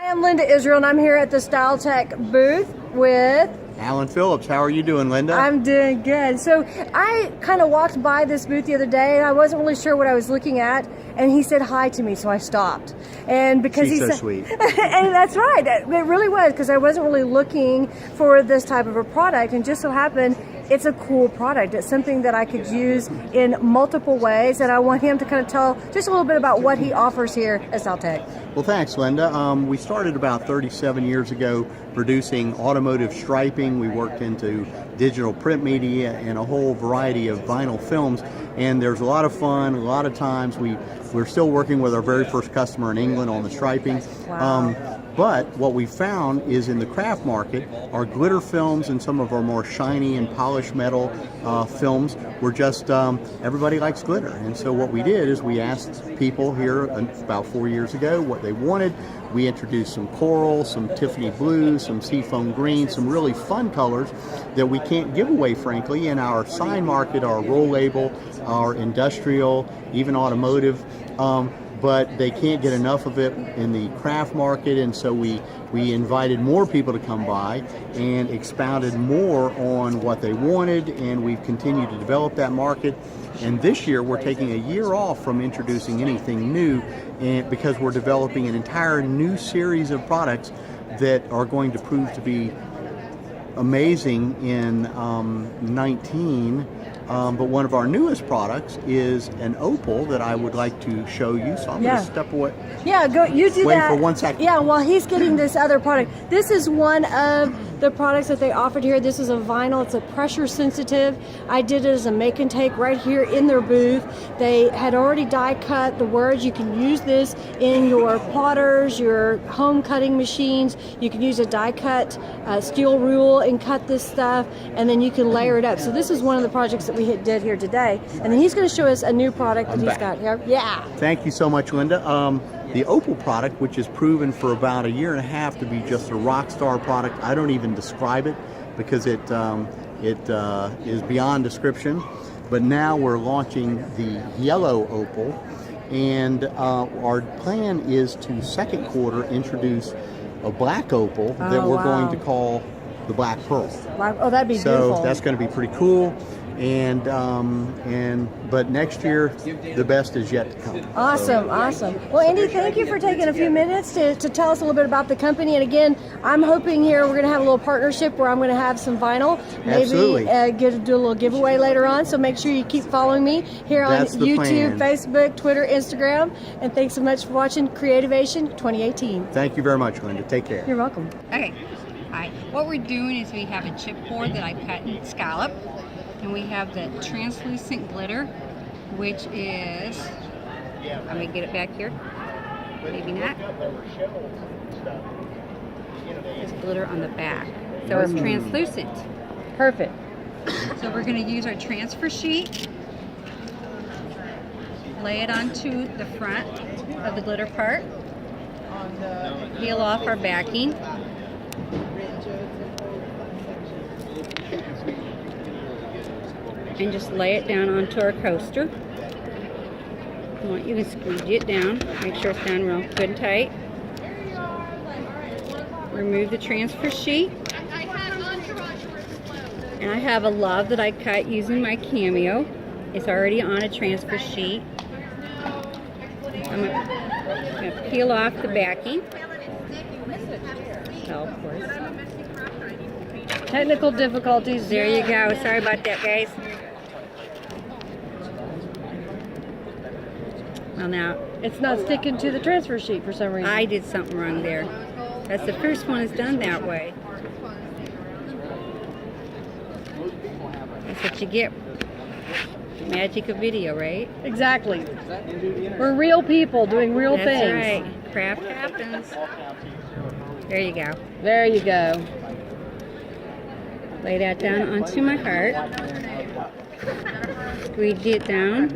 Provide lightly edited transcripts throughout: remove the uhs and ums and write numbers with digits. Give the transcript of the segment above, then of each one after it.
I am Linda Israel, and I'm here at the Style Tec booth with Alan Phillips. How are you doing, Linda? I'm doing good. So I kind of walked by this booth the other day, and I wasn't really sure what I was looking at, and he said hi to me, so I stopped. And because She's he so said, sweet. And that's right, it really was, because I wasn't really looking for this type of a product, and just so happened it's a cool product. It's something that I could use in multiple ways, and I want him to kind of tell just a little bit about what he offers here at Style Tec. Well, thanks, Linda. We started about 37 years ago producing automotive striping. We worked into digital print media and a whole variety of vinyl films, and there's a lot of fun. A lot of times we're still working with our very first customer in England on the striping. Wow. But what we found is in the craft market, our glitter films and some of our more shiny and polished metal films were just, everybody likes glitter. And so what we did is we asked people here about 4 years ago what they wanted. We introduced some coral, some Tiffany blue, some seafoam green, some really fun colors that we can't give away, frankly, in our sign market, our roll label, our industrial, even automotive. But they can't get enough of it in the craft market, and so we invited more people to come by and expounded more on what they wanted, and we've continued to develop that market. And this year we're taking a year off from introducing anything new, and because we're developing an entire new series of products that are going to prove to be amazing in 19. But one of our newest products is an opal that I would like to show you. So I'm going to step away. Yeah, go. You do Wait that. for 1 second. Yeah, while he's getting this other product. This is one of the products that they offered here. This is a vinyl. It's a pressure sensitive. I did it as a make and take right here in their booth. They had already die cut the words. You can use this in your plotters, your home cutting machines. You can use a die cut steel rule and cut this stuff, and then you can layer it up. So this is one of the projects that we did here today, and then he's going to show us a new product that he's got here. Yeah. Thank you so much, Linda. The opal product, which is proven for about a year and a half to be just a rock star product. I don't even describe it because it is beyond description. But now we're launching the yellow opal, and our plan is to second quarter introduce a black opal that we're going to call the Black Pearl. Oh, that'd be beautiful. So that's going to be pretty cool. But next year the best is yet to come. Awesome. Well, Andy, thank you for taking a few minutes to tell us a little bit about the company. And again, I'm hoping here we're going to have a little partnership where I'm going to have some vinyl, maybe do a little giveaway later on. So make sure you keep following me here on YouTube, Facebook, Twitter, Instagram. And thanks so much for watching Creativation 2018. Thank you very much, Linda. Take care. You're welcome. Okay. Hi. What we're doing is we have a chipboard that I cut in scallop. And we have the translucent glitter, which is, let me get it back here, maybe not. There's glitter on the back, so it's translucent. Perfect. So we're going to use our transfer sheet, lay it onto the front of the glitter part, peel off our backing. And just lay it down onto our coaster. You can squeegee it down, make sure it's down real good and tight. Remove the transfer sheet. And I have a love that I cut using my Cameo. It's already on a transfer sheet. I'm going to peel off the backing. Oh, of course. Technical difficulties. There you go. Sorry about that, guys. Well, now It's not sticking to the transfer sheet for some reason. I did something wrong there. That's the first one that's done that way. That's what you get. Magic of video, right? Exactly. We're real people doing real things. That's right. Craft happens. There you go. There you go. Lay that down onto my heart. Squeeze it down.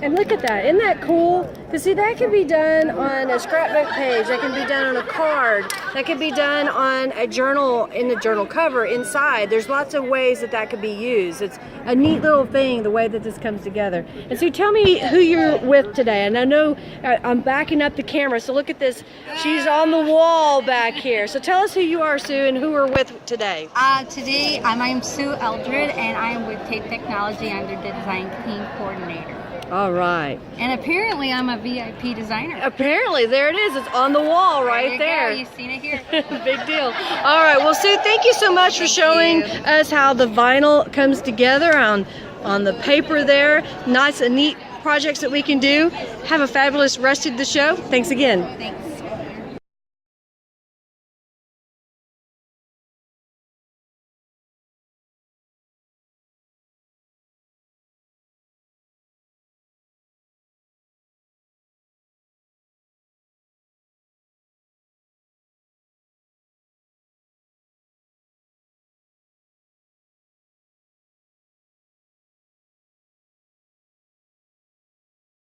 And look at that. Isn't that cool? Because see, that can be done on a scrapbook page. That can be done on a card. That can be done on a journal, in the journal cover inside. There's lots of ways that that could be used. It's a neat little thing, the way that this comes together. And Sue, tell me who you're with today. And I know I'm backing up the camera, so look at this. She's on the wall back here. So tell us who you are, Sue, and who we're with today. Today, I'm Sue Eldred, and I am with Tape Technology. I'm their design team coordinator. All right. And apparently, I'm a VIP designer. Apparently, there it is. It's on the wall right there. You've seen it here. Big deal. All right. Well, Sue, thank you so much for showing us how the vinyl comes together on the paper there. Nice and neat projects that we can do. Have a fabulous rest of the show. Thanks again. Thanks.